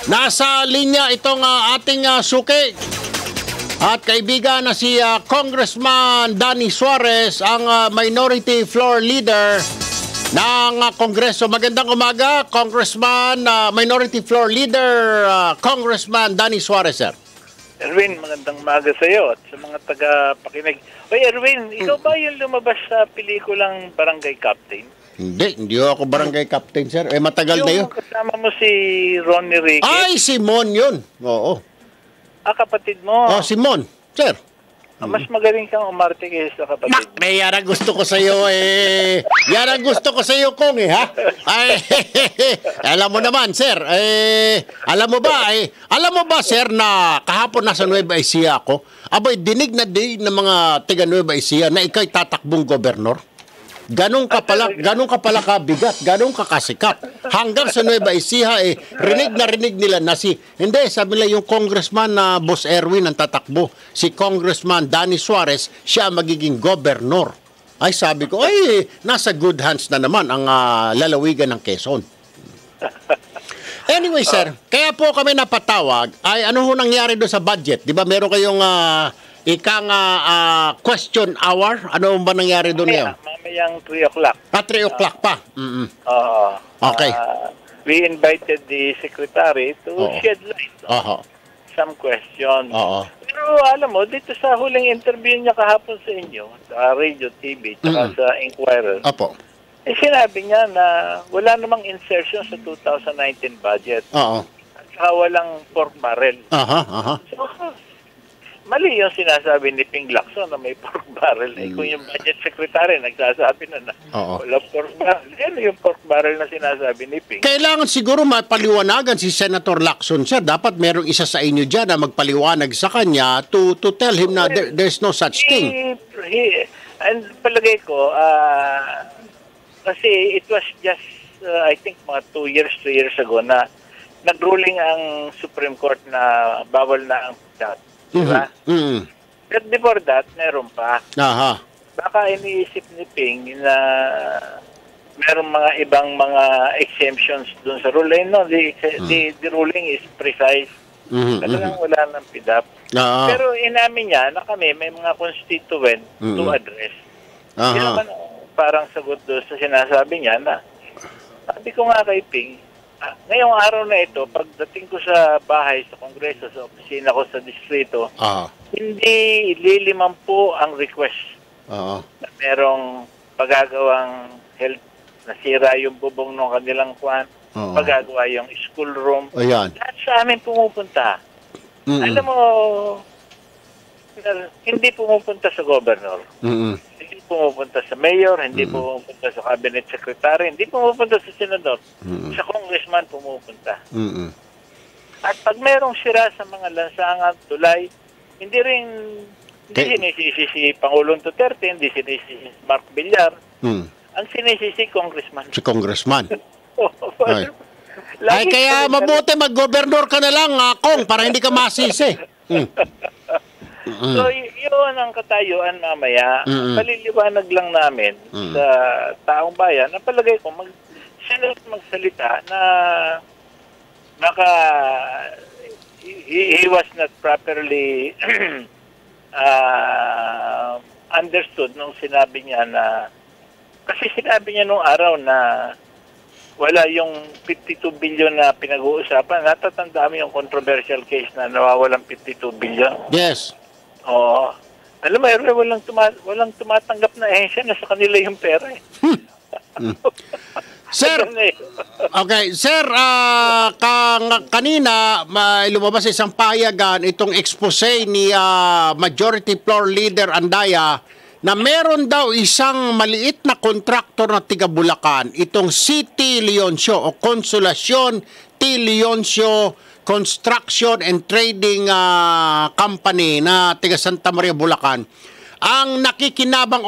Nasa linya itong ating suki at kaibigan na si Congressman Danny Suarez, ang Minority Floor Leader ng Kongreso. Magandang umaga, Congressman, Minority Floor Leader, Congressman Danny Suarez, sir. Erwin, magandang umaga sa iyo at sa mga taga-pakinig. Oy, Erwin, ikaw ba yung lumabas sa pelikulang Barangay Captain? Hindi ako barangay captain, sir. Matagal na yun. Yung kasama mo si Ronnie Riquez. Ay, Simon yun. Oo. Kapatid mo. Simon, sir. Mas magaling kang umarte kaysa sa kapatid mo. Yan ang gusto ko sa iyo, Yan ang gusto ko sa iyo, Kong, ha? Ay, alam mo naman, sir. Alam mo ba, sir, na kahapon nasa Nueva Ecija ako, abay, dinig na din ng mga taga Nueva Ecija na ikaw'y tatakbong gobernador. Ganun ka pala kabigat, ganun ka kasikat. Hanggang sa Nueva Ecija, rinig nila na hindi, sabi nila yung congressman na Boss Erwin ang tatakbo. Si Congressman Danny Suarez, siya magiging gobernador. Ay, sabi ko, nasa good hands na naman ang lalawigan ng Quezon. Anyway, sir, kaya po kami napatawag, ano ho nangyari doon sa budget? Di ba meron kayong question hour? Ano ba nangyari doon ngayon? Mamayang 3 o'clock. 3 o'clock pa? Okay. We invited the secretary to shed light on some questions. Pero alam mo, dito sa huling interview niya kahapon sa inyo, sa Radio TV, tsaka sa Inquirer, sinabi niya na wala namang insertion sa 2019 budget. At saka walang pork barrel. So, mali yung sinasabi ni Ping Lacson na may pork barrel. Kung yung budget secretary nagsasabi na wala pork barrel. Ano yung pork barrel na sinasabi ni Ping? Kailangan siguro mapaliwanagan si Senator Lacson, sir. Dapat merong isa sa inyo dyan na magpaliwanag sa kanya to tell him na there's no such thing. And palagay ko, kasi it was just, I think, mga 2 years ago na nag-ruling ang Supreme Court na bawal na ang PDAT. Diba? But before that, meron pa. Baka iniisip ni Ping na meron mga ibang mga exemptions dun sa ruling. No, the ruling is precise. Talagang wala ng PDAP. Pero inamin niya na kami may mga constituent to address. Hindi naman parang sagot doon sa sinasabi niya na sabi ko nga kay Ping, ngayong araw na ito, pagdating ko sa bahay, sa Kongreso, sa opisina ko sa distrito, hindi liliman po ang request na merong pagagawang health, nasira yung bubong ng kanilang kwan, pagagawa yung school room. Lahat sa amin pumupunta. Alam mo, hindi pumupunta sa governor. Hindi pumupunta sa mayor, hindi pumupunta sa cabinet secretary, hindi pumupunta sa senador. Sa congressman pumupunta. At pag merong sira sa mga lansangan, tulay, hindi sinisisi si Pangulong Duterte, hindi sinisisi si Mark Villar. Ang sinisisi congressman. Si congressman. Kaya mabuti mag-gobernador ka na lang, Kong, para hindi ka masisi. So, yun ang katayuan mamaya. Paliliwanag lang namin sa taong bayan na palagay ko magsalita na baka he was not properly understood nung sinabi niya na kasi sinabi niya nung araw na wala yung 52 billion na pinag-uusapan. Natatandaan mo yung controversial case na nawawalang 52 billion? Yes. Oo. Alam mo, walang tumatanggap na ehensya na sa kanila yung pera. Sir, okay, sir, kanina lumabas sa isang payagan itong expose ni Majority Floor Leader Andaya na meron daw isang maliit na kontraktor na tiga Bulacan, itong City Leoncio o Consolacion T. Leoncio Construction and Trading Company na tiga Santa Maria, Bulacan, ang makikinabang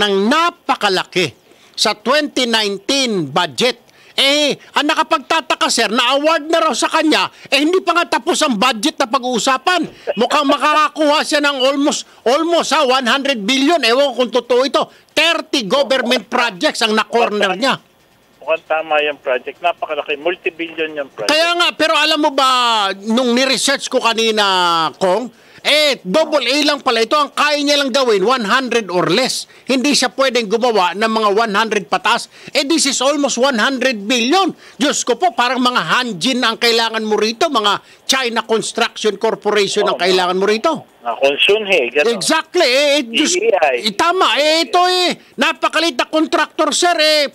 ng napakalaki sa 2019 budget. Ang nakapagtataka, sir, na award na raw sa kanya, hindi pa nga tapos ang budget na pag-uusapan. Mukhang makakakuha siya ng almost 100 billion. Ewan ko kung totoo ito. 30 government projects ang na-corner niya. mukhang tama yung project. Napakalaki. Multi-billion yung project. Kaya nga, pero alam mo ba, nung ni-research ko kanina, Kong, double A lang pala ito. Ang kaya niya lang gawin, 100 or less. Hindi siya pwedeng gumawa ng mga 100 patas. This is almost 100 billion. Diyos ko po, parang mga Hanjin ang kailangan mo rito. Mga China Construction Corporation ang kailangan mo rito. Konsunhe, gano'n. Exactly. Tama. Ito napakalit na contractor, sir.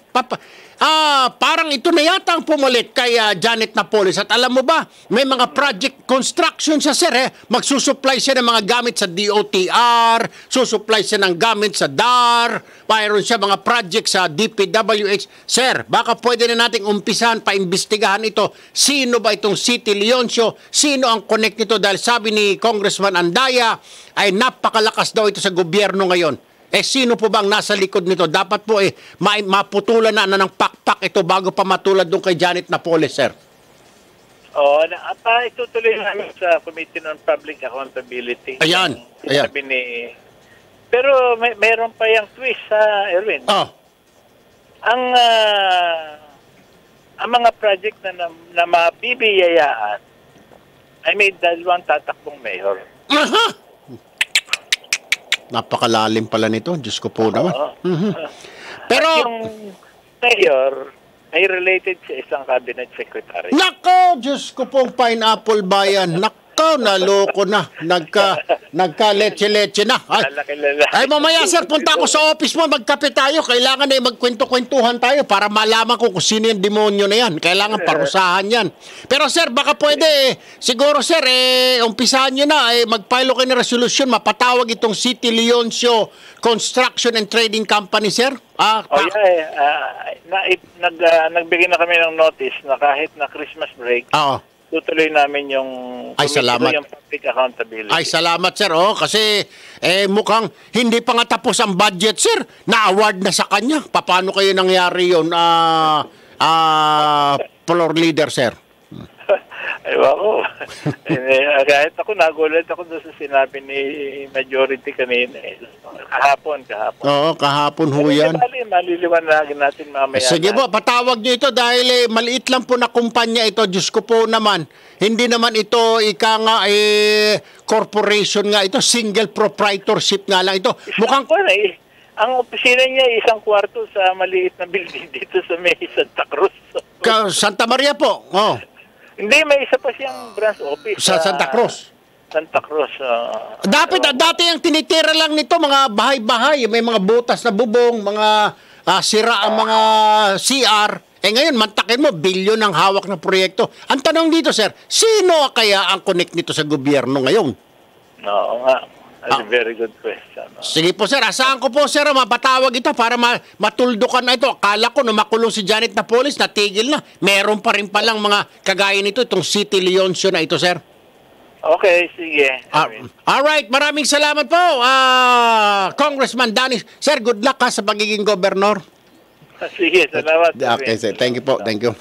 Parang ito na yata ang pumalit kay Janet Napoles. At alam mo ba, may mga project construction siya, sir. Magsusupply siya ng mga gamit sa DOTR, susupply siya ng gamit sa DAR, mayroon siya mga project sa DPWH. Sir, baka pwede na nating umpisahan, paimbestigahan ito. Sino ba itong City Leoncio? Sino ang connect nito? Dahil sabi ni Congressman Andaya, ay napakalakas daw ito sa gobyerno ngayon. Sino po bang nasa likod nito? Dapat po maputulan na ng pakpak ito bago pa matulad doon kay Janet Napoles, sir. Oo, itutuloy namin sa Committee on Public Accountability. Ayan. Sabi pero mayroon pa yung twist sa Erwin. Ang mga project na mabibiyayaan ay may dalawang tatakbong mayor. Aha! Napakalalim pala nito. Diyos ko po naman. Pero at yung mayor ay related sa isang cabinet secretary. Nako! Diyos ko pong Pineapple Bayan. Nako, naloko na. Nagka-leche-leche na. Ay, mamaya, sir, punta ako sa office mo. Magkape tayo. Kailangan magkwento-kwentuhan tayo para malaman ko kung sino yung demonyo na yan. Kailangan parusahan yan. Pero, sir, baka pwede, siguro, sir, umpisahan nyo na, mag-file kayo ng resolution, mapatawag itong City Leoncio Construction and Trading Company, sir. Nagbigay na kami ng notice na kahit na Christmas break, tutuloy namin yung public accountability. Ay, salamat, sir. Kasi mukhang hindi pa nga tapos ang budget, sir. Na-award na sa kanya. Paano kayo nangyari yun, floor leader, sir? Ewan ko. Kahit ako, nagulat ako doon sa sinabi ni majority kanina. Kahapon. Oo, kahapon ho yan. Maliliwanagin natin mamaya. Sige po, patawag nyo ito dahil maliit lang po na kumpanya ito. Diyos ko po naman. Hindi naman ito, corporation nga ito. Single proprietorship nga lang ito. Mukhang ang opisina niya isang kwarto sa maliit na building dito sa may Santa Cruz. Santa Maria po. Hindi, may isa pa siyang branch office. Sa Santa Cruz. Santa Cruz. Dati ang tinitira lang nito, mga bahay-bahay. May mga butas na bubong, mga sira ang mga CR. Ngayon, mantakin mo, bilyon ang hawak na proyekto. Ang tanong dito, sir, sino kaya ang connect nito sa gobyerno ngayon? Oo nga. That's a very good question. Sige po, sir. Asahan ko po, sir, mapatawag ito para matuldukan na ito. Akala ko, nung makulong si Janet Napoles, natigil na. Meron pa rin palang mga kagaya nito, itong City Leoncio na ito, sir. Okay, sige. Alright, maraming salamat po, Congressman Danny. Sir, good luck sa pagiging gobernador. Sige, salamat. Okay, sir. Thank you po. Thank you.